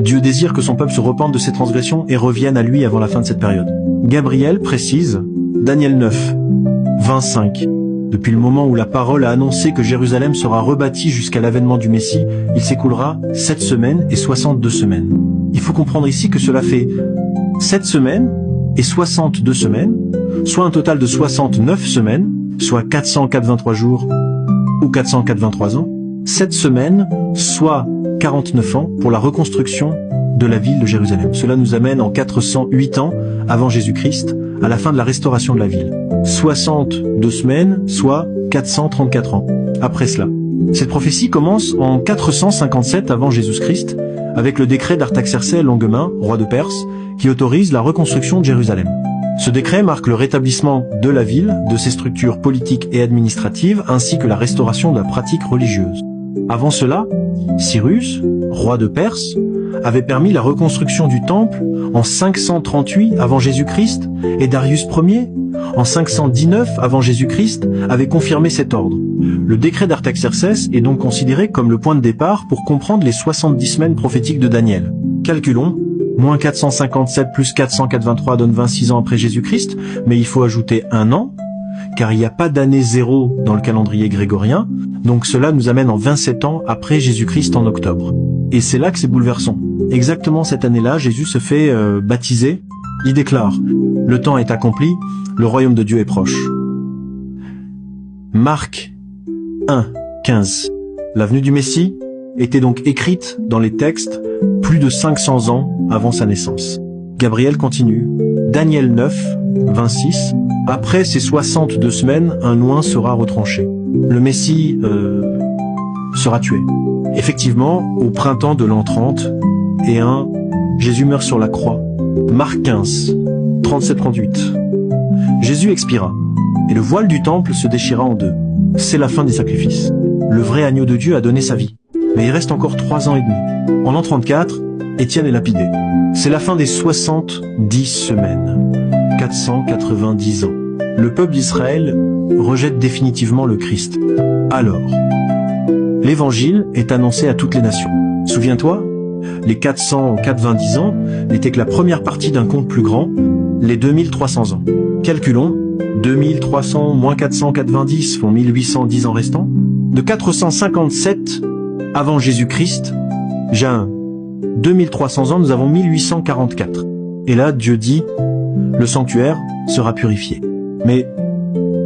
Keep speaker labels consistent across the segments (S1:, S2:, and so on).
S1: Dieu désire que son peuple se repente de ses transgressions et revienne à lui avant la fin de cette période. Gabriel précise, Daniel 9, 25. Depuis le moment où la parole a annoncé que Jérusalem sera rebâtie jusqu'à l'avènement du Messie, il s'écoulera 7 semaines et 62 semaines. Il faut comprendre ici que cela fait 7 semaines et 62 semaines, soit un total de 69 semaines, soit 423 jours ou 423 ans. 7 semaines, soit 49 ans pour la reconstruction de la ville de Jérusalem. Cela nous amène en 408 ans avant Jésus-Christ, à la fin de la restauration de la ville. 62 semaines, soit 434 ans après cela. Cette prophétie commence en 457 avant Jésus-Christ, avec le décret d'Artaxercès Longuemain, roi de Perse, qui autorise la reconstruction de Jérusalem. Ce décret marque le rétablissement de la ville, de ses structures politiques et administratives, ainsi que la restauration de la pratique religieuse. Avant cela, Cyrus, roi de Perse, avait permis la reconstruction du temple en 538 avant Jésus-Christ, et Darius Ier, en 519 avant Jésus-Christ, avait confirmé cet ordre. Le décret d'Artaxercès est donc considéré comme le point de départ pour comprendre les 70 semaines prophétiques de Daniel. Calculons, moins 457 plus 483 donne 26 ans après Jésus-Christ, mais il faut ajouter un an, car il n'y a pas d'année zéro dans le calendrier grégorien, donc cela nous amène en 27 ans après Jésus-Christ en octobre. Et c'est là que c'est bouleversant. Exactement cette année-là, Jésus se fait baptiser. Il déclare, « Le temps est accompli, le royaume de Dieu est proche. » Marc 1, 15. La venue du Messie était donc écrite dans les textes plus de 500 ans avant sa naissance. Gabriel continue. Daniel 9, 26. Après ces 62 semaines, un oint sera retranché. Le Messie sera tué. Effectivement, au printemps de l'an 30, et Jésus meurt sur la croix. Marc 15, 37-38. Jésus expira, et le voile du temple se déchira en deux. C'est la fin des sacrifices. Le vrai agneau de Dieu a donné sa vie. Mais il reste encore 3 ans et demi. En l'an 34, Étienne est lapidé. C'est la fin des 70 semaines. 490 ans. Le peuple d'Israël rejette définitivement le Christ. Alors, l'évangile est annoncé à toutes les nations. Souviens-toi, les 490 ans n'étaient que la première partie d'un compte plus grand, les 2300 ans. Calculons, 2300 moins 490 font 1810 ans restants. De 457 avant Jésus-Christ, j'ai 2300 ans, nous avons 1844. Et là, Dieu dit, le sanctuaire sera purifié. Mais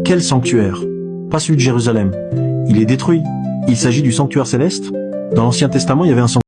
S1: quel sanctuaire? Pas celui de Jérusalem. Il est détruit. Il s'agit du sanctuaire céleste. Dans l'Ancien Testament, il y avait un sanctuaire